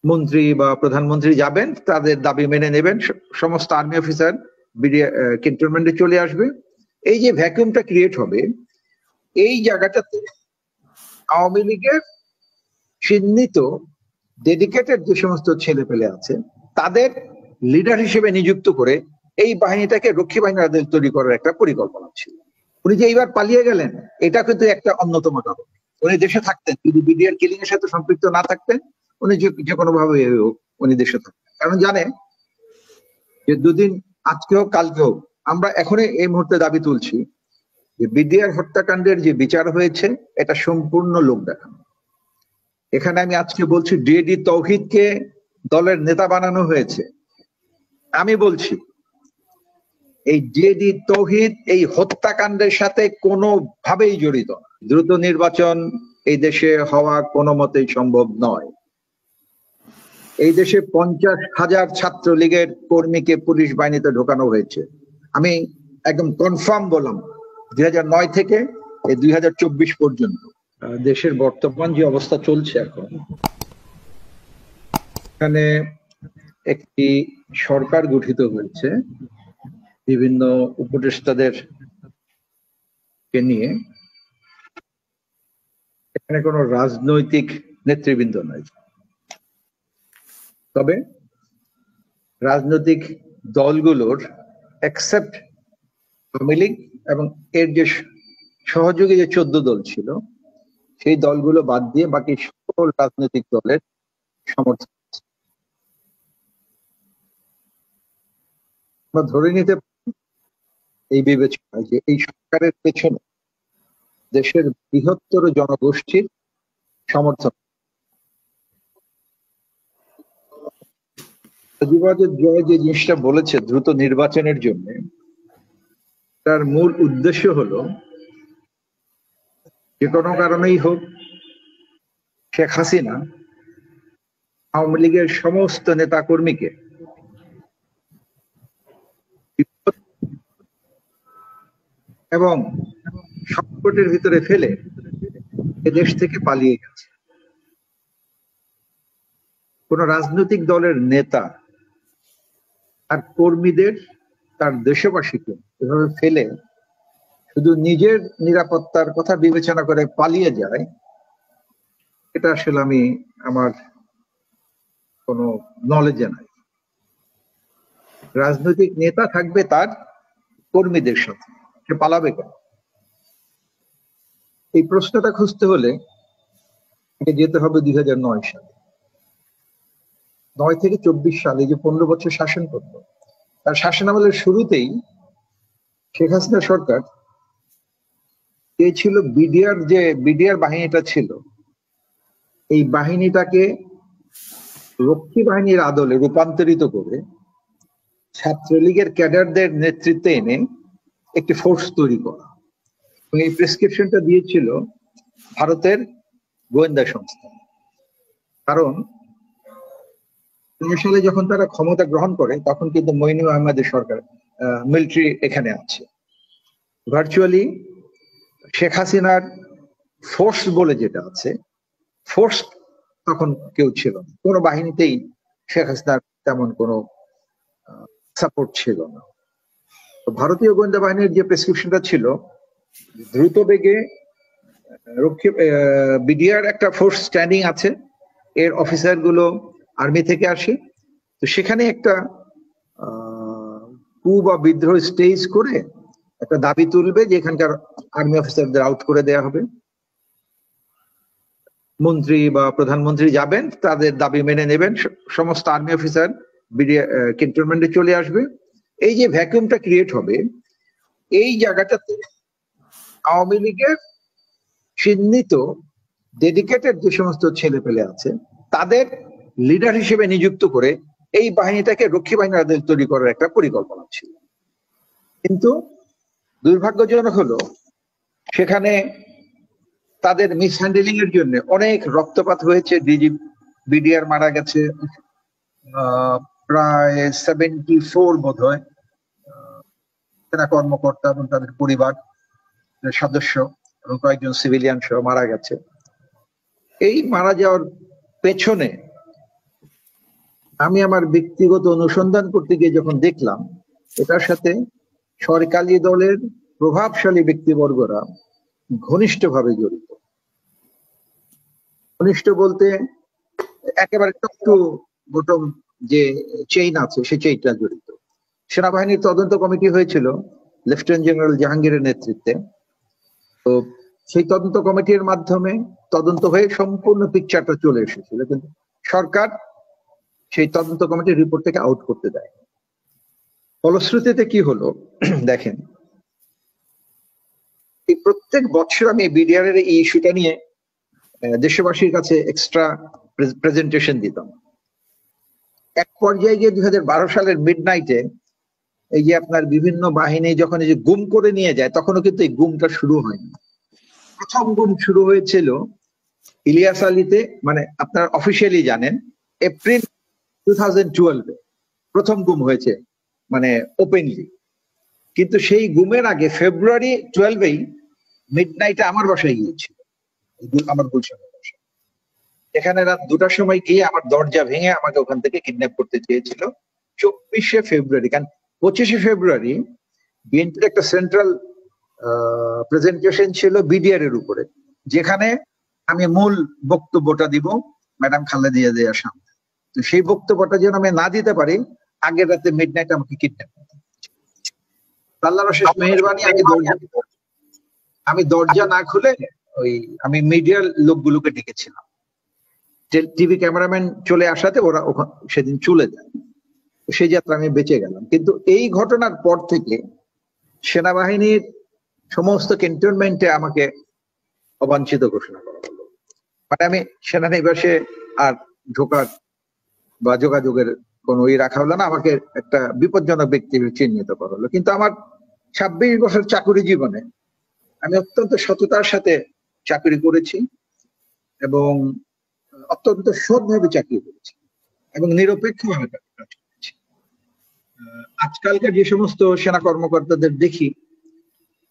মন্ত্রী বা প্রধানমন্ত্রী যাবেন, তাদের দাবি মেনে নেবেন, সমস্ত আর্মি অফিসার ক্যান্টনমেন্টে চলে আসবে। এই যে ভ্যাকুয়ামটা ক্রিয়েট হবে, এই জায়গাটাতে আওয়ামী লীগের চিহ্নিত ডেডিকেটেড যে সমস্ত ছেলে পেলে আছে তাদের লিডার হিসেবে নিযুক্ত করে এই বাহিনীটাকে রক্ষী বাহিনীর তৈরি করার একটা পরিকল্পনা ছিল। উনি যে এইবার পালিয়ে গেলেন, এটা কিন্তু একটা অন্যতম কারণ। উনি দেশে থাকতেন, যদি বিডিআর কিলিং এর সাথে সম্পৃক্ত না থাকতেন, উনি যে কোনো ভাবে উনি দেশে থাকতেন। কারণ জানে যে দুদিন, আজকে হোক কালকে হোক, আমরা এখনই এই মুহূর্তে দাবি তুলছি যে বিডিআর হত্যাকাণ্ডের যে বিচার হয়েছে এটা সম্পূর্ণ লোক দেখানো। এখানে আমি আজকে বলছি ডিএডি তৌহিদকে দলের নেতা বানানো হয়েছে। আমি বলছি এই ডিএডি তৌহিদ এই হত্যাকাণ্ডের সাথে কোনোভাবেই জড়িত না। দ্রুত নির্বাচন এই দেশে হওয়া কোনো মতেই সম্ভব নয়। এই দেশে 50,000 ছাত্রলীগের কর্মীকে পুলিশ বাহিনীতে ঢোকানো হয়েছে। আমি একদম কনফার্ম বললাম, 2009 থেকে এই 2024 পর্যন্ত দেশের বর্তমান যে অবস্থা চলছে এখন, এখানে একটি সরকার গঠিত হয়েছে বিভিন্ন উপদেষ্টাদের কে নিয়ে। এখানে কোনো রাজনৈতিক নেতৃবৃন্দ নয়, তবে রাজনৈতিক দলগুলোর এক্সেপ্ট আওয়ামী লীগ এবং এর যে সহযোগী যে 14 দল ছিল, সেই দলগুলো বাদ দিয়ে বাকি সকল রাজনৈতিক দলের সমর্থন। আমরা ধরে নিতে এই বিবেচনায় যে এই সরকারের পেছনে দেশের বৃহত্তর জনগোষ্ঠীর সমর্থন। জয় যে জিনিসটা বলেছে দ্রুত নির্বাচনের জন্য, তার মূল উদ্দেশ্য হলো যে কোনো কারণেই হোক শেখ হাসিনা আওয়ামী লীগের সমস্ত নেতা কর্মীকে এবং সংকটের ভিতরে ফেলে দেশ থেকে পালিয়ে গেছে। কোন রাজনৈতিক দলের নেতা আর কর্মীদের, তার দেশবাসীকে এভাবে ফেলে শুধু নিজের নিরাপত্তার কথা বিবেচনা করে পালিয়ে যায়, এটা আসলে আমি আমার কোনো নলেজে নাই। রাজনৈতিক নেতা থাকবে তার কর্মীদের সাথে, সে পালাবে কেন? এই প্রশ্নটা খুঁজতে হলে যেতে হবে 2009 সালে। 9 থেকে 24 সালে যে 15 বছর শাসন করলো, তার শাসনামলের শুরুতেই শেখ হাসিনা সরকার চেয়েছিল বিডিআর বাহিনীটা ছিল, এই বাহিনীটাকে রক্ষী বাহিনীর আদলে রূপান্তরিত করে ছাত্রলীগের ক্যাডারদের নেতৃত্বে এনে একটি ফোর্স তৈরি করা। এই প্রেসক্রিপশনটা দিয়েছিল ভারতের গোয়েন্দা সংস্থা। কারণ 2009 সালে যখন তারা ক্ষমতা গ্রহণ করে, তখন কিন্তু মঈনুল আহমেদের সরকার, মিলিটারি এখানে আছে। ভার্চুয়ালি শেখ হাসিনার ফোর্স বলে যেটা আছে, ফোর্স তখন কেউ ছিল না, কোনো বাহিনীতেই শেখ হাসিনার তেমন কোনো সাপোর্ট ছিল না। ভারতীয় গোয়েন্দা বাহিনীর যে প্রেসক্রিপশনটা ছিল, দ্রুত বেগে বিডিআর একটা ফোর্স স্ট্যান্ডিং আছে, এর অফিসার গুলো আর্মি থেকে আসে, তো সেখানে একটা কু বা বিদ্রোহ স্টেজ করে একটা দাবি তুলবে যে এখানকার আর্মি অফিসারদের আউট করে দেয়া হবে। মন্ত্রী বা প্রধানমন্ত্রী যাবেন, তাদের দাবি মেনে নেবেন, সমস্ত আর্মি অফিসার ক্যান্টনমেন্টে চলে আসবে। এই যে ভ্যাকুয়ামটা ক্রিয়েট হবে, এই জায়গাটাতে আওয়ামী লীগের চিহ্নিত ডেডিকেটেড যে সমস্ত ছেলে পেলে আছে তাদের লিডার হিসেবে নিযুক্ত করে এই বাহিনীটাকে রক্ষী বাহিনীর তৈরি করার একটা পরিকল্পনা ছিল। কিন্তু দুর্ভাগ্যজনক হলো সেখানে তাদের মিসহ্যান্ডেলিং এর জন্য অনেক রক্তপাত হয়েছে। বিডিআর মারা গেছে প্রায় 74 বোধ হয় সেনা কর্মকর্তা এবং তাদের পরিবার সদস্য এবং কয়েকজন সিভিলিয়ান সহ মারা গেছে। এই মারা যাওয়ার পেছনে আমি আমার ব্যক্তিগত অনুসন্ধান করতে গিয়ে যখন দেখলাম এটার সাথে সরকারি দলের প্রভাবশালী ব্যক্তিবর্গরা ঘনিষ্ঠভাবে জড়িত। ঘনিষ্ঠ বলতে একেবারে টপ টু বটম যে চেইন আছে সেই চেইনটা জড়িত। সেনাবাহিনীর তদন্ত কমিটি হয়েছিল লেফটেন্যান্ট জেনারেল জাহাঙ্গীরের নেতৃত্বে। তো সেই তদন্ত কমিটির মাধ্যমে তদন্ত হয়ে সম্পূর্ণ পিকচারটা চলে এসেছিল, কিন্তু সরকার সেই তদন্ত কমিটির রিপোর্ট থেকে আউট করতে দেয়। ফলশ্রুতিতে কি হলো দেখেন, এই প্রত্যেক বছর আমি বিডিআর এর এই ইস্যুটা নিয়ে দেশবাসীর কাছে এক্সট্রা প্রেজেন্টেশন দিতাম। এক পর্যায়ে গিয়ে 2012 সালের মিডনাইটে এই যে আপনার বিভিন্ন বাহিনী যখন এই যে গুম করে নিয়ে যায়, তখনও কিন্তু এই গুমটা শুরু হয়নি। প্রথম গুম শুরু হয়েছিল ইলিয়াস আলীতে, মানে আপনারা অফিসিয়ালি জানেন এপ্রিল 2012 প্রথম গুম হয়েছে, মানে ওপেনলি। কিন্তু সেই গুমের আগে ফেব্রুয়ারি 12 মিডনাইটে আমার বাসায় গিয়েছিল, আমার গুলশানের বাসায়। এখানে রাত 2টার সময় গিয়ে আমার দরজা ভেঙে আমাকে ওখান থেকে কিডন্যাপ করতে চেয়েছিল 24শে ফেব্রুয়ারি। কারণ 25শে ফেব্রুয়ারি বিএনপির একটা সেন্ট্রাল প্রেজেন্টেশন ছিল বিডিআর এর উপরে, যেখানে আমি মূল বক্তব্যটা দিব ম্যাডাম খালেদা জিয়ার সামনে। তো সেই বক্তব্যটা যেন আমি না দিতে পারি, আগের রাতে মিডনাইট আমাকে কিডন্যাপ করতে। আল্লাহর অশেষ মেহেরবানি, আমি দরজা না খুলে আমি মিডিয়ার লোকগুলোকে ডেকেছিলাম। টিভি ক্যামেরাম্যান চলে আসাতে ওরা সেদিন চলে যায়, সেই যাত্রা আমি বেঁচে গেলাম। কিন্তু এই ঘটনার পর থেকে সেনাবাহিনীর সমস্ত ক্যান্টনমেন্টে আমাকে অবাঞ্ছিত ঘোষণা করা হলো। মানে আমি সেনানিবাসে আর ঢোকার বা যোগাযোগের কোনো রাখা হলো না, আমাকে একটা বিপজ্জনক ব্যক্তি চিহ্নিত করা হলো। কিন্তু আমার 26 বছর চাকরি জীবনে আমি অত্যন্ত সততার সাথে চাকরি করেছি এবং অত্যন্ত সৎভাবে চাকরি করেছি এবং নিরপেক্ষভাবে কাজ করেছি। আজকালকার যে সমস্ত সেনা কর্মকর্তাদের দেখি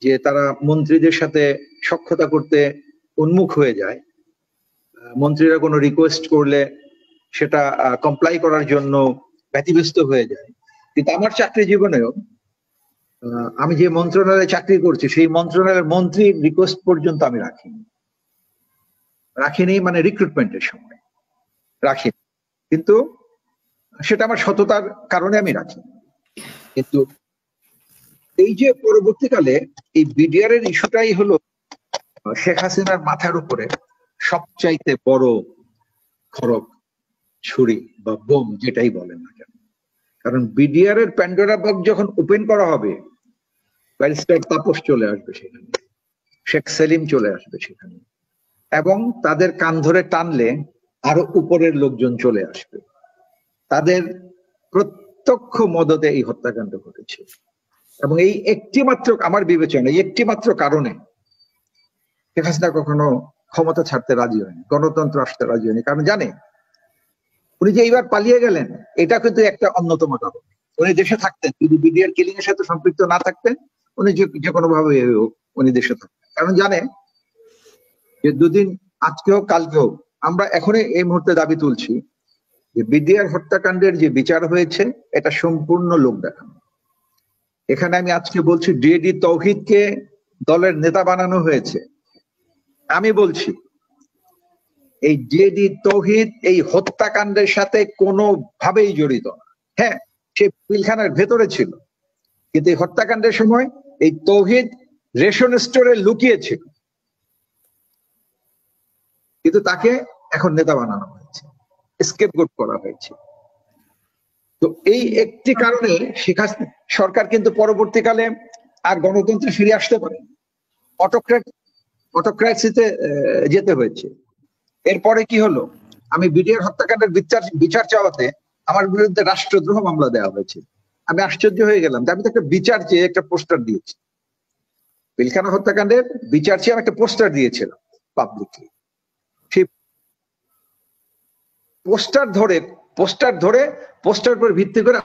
যে তারা মন্ত্রীদের সাথে সখ্যতা করতে উন্মুখ হয়ে যায়, মন্ত্রীরা কোনো রিকোয়েস্ট করলে সেটা কমপ্লাই করার জন্য ব্যতিব্যস্ত হয়ে যায়। কিন্তু আমার চাকরি জীবনেও আমি যে মন্ত্রণালয়ে চাকরি করছি সেই মন্ত্রণালয়ের মন্ত্রীর রিকোয়েস্ট পর্যন্ত আমি রাখিনি, মানে রিক্রুটমেন্টের সময় রাখিনি। কিন্তু সেটা আমার সততার কারণে আমি রাখি। কিন্তু এই যে পরবর্তীকালে এই বিডিআর এর ইস্যুটাই হলো শেখ হাসিনার মাথার উপরে সবচাইতে বড় খড়গ, ছুরি বা বোম যেটাই বলেন না কেন। কারণ বিডিআর এর প্যান্ডোরা বক্স যখন ওপেন করা হবে, ব্যারিস্টার তাপস চলে আসবে সেখানে, শেখ সেলিম চলে আসবে সেখানে, এবং তাদের কান ধরে টানলে আরো উপরের লোকজন চলে আসবে। তাদের প্রত্যক্ষ মদতে এই হত্যাকাণ্ড ঘটেছে এবং এই একটি মাত্র, আমার বিবেচনায় একটি মাত্র কারণে শেখ হাসিনা কখনো ক্ষমতা ছাড়তে রাজি হয়নি, গণতন্ত্র আসতে রাজি হয়নি। কারণ জানে উনি যে এইবার পালিয়ে গেলেন এটা কিন্তু একটা অন্যতম কারণ। উনি দেশে থাকতেন, যদি বিডিআর কিলিং এর সাথে সম্পৃক্ত না থাকতেন উনি যে কোনো ভাবে উনি দেশে থাকতেন। কারণ জানে যে দুদিন, আজকে হোক কালকে হোক, আমরা এখনই এই মুহূর্তে দাবি তুলছি যে বিডিআর হত্যাকাণ্ডের যে বিচার হয়েছে এটা সম্পূর্ণ লোক দেখানো। এখানে আমি আজকে বলছি ডিএডি তৌহিদকে দলের নেতা বানানো হয়েছে। আমি বলছি এই ডিএডি তৌহিদ এই হত্যাকাণ্ডের সাথে কোনোভাবেই জড়িত না। হ্যাঁ, সে পিলখানার ভেতরে ছিল, কিন্তু এই হত্যাকাণ্ডের সময় এই তৌহিদ রেশন স্টোরে লুকিয়েছিল, কিন্তু তাকে এখন নেতা বানানো হয়েছে, স্কেপগোট করা হয়েছে। তো এই একটি কারণে শেখ হাসিনা সরকার কিন্তু পরবর্তীকালে আর গণতন্ত্রে ফিরে আসতে পারে, অটোক্রেসিতে যেতে হয়েছে। এরপরে কি হলো, আমি বিডিআর হত্যাকাণ্ডের বিচার চাওয়াতে আমার বিরুদ্ধে রাষ্ট্রদ্রোহ মামলা দেওয়া হয়েছে। আমি আশ্চর্য হয়ে গেলাম যে আমি তো একটা বিচার চেয়ে একটা পোস্টার দিয়েছি, পিলখানা হত্যাকাণ্ডের বিচার চেয়ে আমি একটা পোস্টার দিয়েছিলাম পাবলিকলি। সেই পোস্টার উপর ভিত্তি করে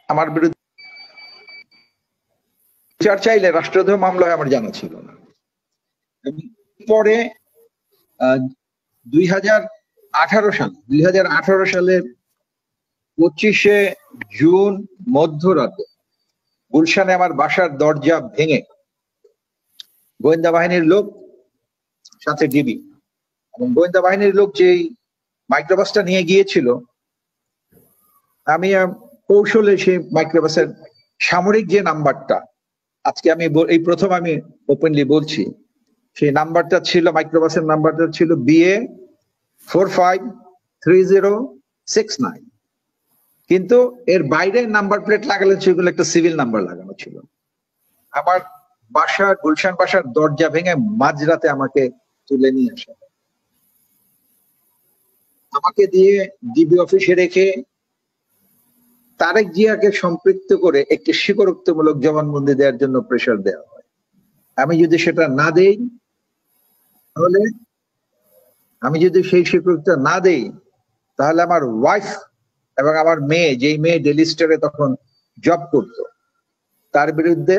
আমার বিরুদ্ধে বিচার চাইলে রাষ্ট্রদ্রোহ মামলা আমার জানা ছিল না। পরে 2018 সালের 25শে জুন মধ্যরাতে গুলশানে আমার বাসার দরজা ভেঙে গোয়েন্দা বাহিনীর লোক, সাথে ডিবি এবং গোয়েন্দা বাহিনীর লোক যেই মাইক্রোবাসটা নিয়ে গিয়েছিল, আমি কৌশলে সেই মাইক্রোবাসের সামরিক যে নাম্বারটা, আজকে আমি এই প্রথম আমি ওপেনলি বলছি, সেই নাম্বারটা ছিল, মাইক্রোবাসের নাম্বারটা ছিল BA 453069, কিন্তু এর বাইরে নাম্বার প্লেট লাগালে সেগুলো একটা সিভিল নাম্বার লাগানো ছিল। আমার বাসার, গুলশান বাসার দরজা ভেঙে মাঝরাতে আমাকে তুলে নিয়ে আসে, আমাকে দিয়ে ডিবি অফিসে রেখে তারেক জিয়াকে সম্পৃক্ত করে একটি স্বীকারোক্তিমূলক জবানবন্দি দেওয়ার জন্য প্রেশার দেওয়া হয়। আমি যদি সেটা না দেই, তাহলে আমি যদি সেই স্বীকৃতিটা না দেই, তাহলে আমার ওয়াইফ এবং আমার মেয়ে, যেই মেয়ে ডেইলি স্টারে তখন জব করত, তার বিরুদ্ধে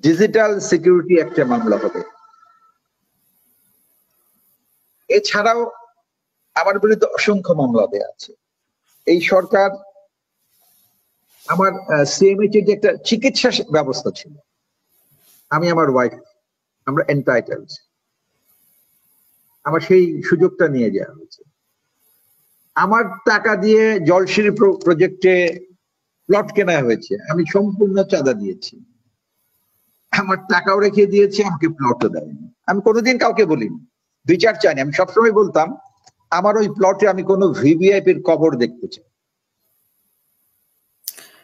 ডিজিটাল সিকিউরিটি অ্যাক্টে মামলা হবে। এছাড়াও আমার বিরুদ্ধে অসংখ্য মামলা দেওয়া আছে। এই সরকার, আমার CMH এর যে একটা চিকিৎসা ব্যবস্থা ছিল, আমি আমার ওয়াইফ, আমরা এন্টাইটেলড, আমার সেই সুযোগটা নিয়ে যাওয়া হয়েছে। আমার টাকা দিয়ে জলশিরি প্রজেক্টে প্লট কেনা হয়েছে, আমি সম্পূর্ণ চাঁদা দিয়েছি, আমার টাকাও রেখে দিয়েছি, আমাকে প্লটও দেয়নি। আমি কোনোদিন কাউকে বলিনি, বিচার চাইনি। আমি সবসময় বলতাম আমার ওই প্লটে আমি কোনো ভিভিআইপির কবর দেখতে চাই,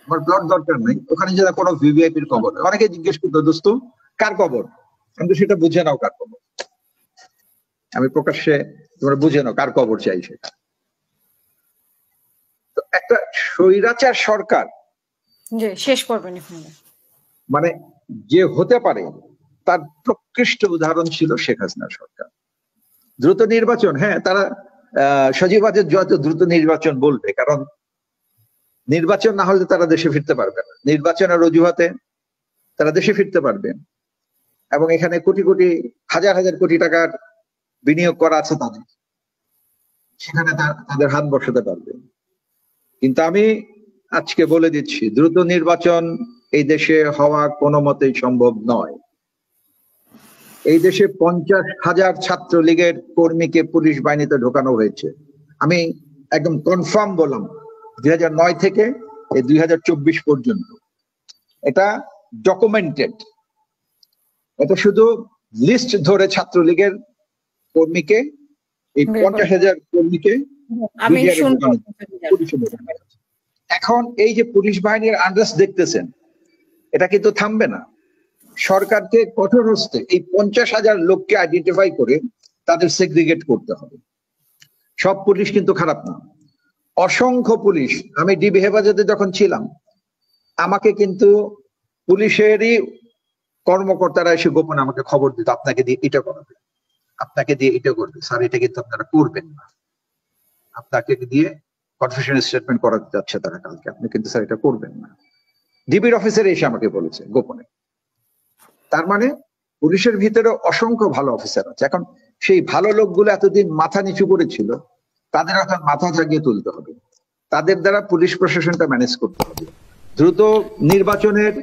আমার প্লট দরকার নেই, ওখানে যেন কোনো ভিভিআইপির কবর। অনেকে জিজ্ঞেস করতো, দোস্ত কার কবর? আমি তো সেটা বুঝে নাও কার কবর, আমি প্রকাশ্যে তোমরা বুঝে নাও কার কবর চাই সেটা। তো একটা স্বৈরাচার সরকার শেষ করবেন মানে যে হতে পারে, তার প্রকৃষ্ট উদাহরণ ছিল শেখ হাসিনা সরকার। দ্রুত নির্বাচন, হ্যাঁ, তারা সজীবাদের যত দ্রুত নির্বাচন বলবে, কারণ নির্বাচন না হলে তারা দেশে ফিরতে পারবে না। নির্বাচনের অজুহাতে তারা দেশে ফিরতে পারবে এবং এখানে কোটি কোটি, হাজার হাজার কোটি টাকার বিনিয়োগ করা আছে তাদের, সেখানে তাদের হাত বসাতে পারবে। কিন্তু আমি আজকে বলে দিচ্ছি, দ্রুত নির্বাচন এই দেশে হওয়া কোনো মতেই সম্ভব নয়। এই দেশে 50,000 ছাত্রলীগের কর্মীকে পুলিশ বাহিনীতে ঢোকানো হয়েছে। আমি একদম কনফার্ম বললাম, 2009 থেকে এই 2024 পর্যন্ত, এটা ডকুমেন্টেড। এটা শুধু লিস্ট ধরে ছাত্রলীগের কর্মীকে, এই 50,000 কর্মীকে এখন এই যে পুলিশ বাহিনীর আন্দাজ দেখতেছেন, এটা কিন্তু থামবে না। সরকারকে কঠোর হস্তে এই 50,000 লোককে আইডেন্টিফাই করে তাদের সেগ্রিগেট করতে হবে। সব পুলিশ কিন্তু খারাপ না, অসংখ্য পুলিশ। আমি ডিবি হেফাজতে যখন ছিলাম, আমাকে কিন্তু পুলিশেরই কর্মকর্তারা এসে গোপনে আমাকে খবর দিত, আপনাকে দিয়ে এটা করাবে, আপনাকে দিয়ে এটা করবে, স্যার এটা কিন্তু আপনারা করবেন না, আপনাকে দিয়ে কনফেশন স্টেটমেন্ট করাতে যাচ্ছে তারা কালকে, আপনি কিন্তু স্যার এটা করবেন না। ডিবির অফিসার এসে আমাকে বলেছে গোপনে। তার মানে পুলিশের ভিতরে অসংখ্য ভালো অফিসার আছে। এখন সেই ভালো লোকগুলো এতদিন মাথা নিচু করেছিল, তাদের এখন মাথা জাগিয়ে তুলতে হবে, তাদের দ্বারা পুলিশ প্রশাসনটা ম্যানেজ করতে হবে। দ্রুত নির্বাচনের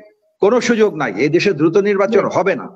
কোনো সুযোগ নাই, এই দেশে দ্রুত নির্বাচন হবে না।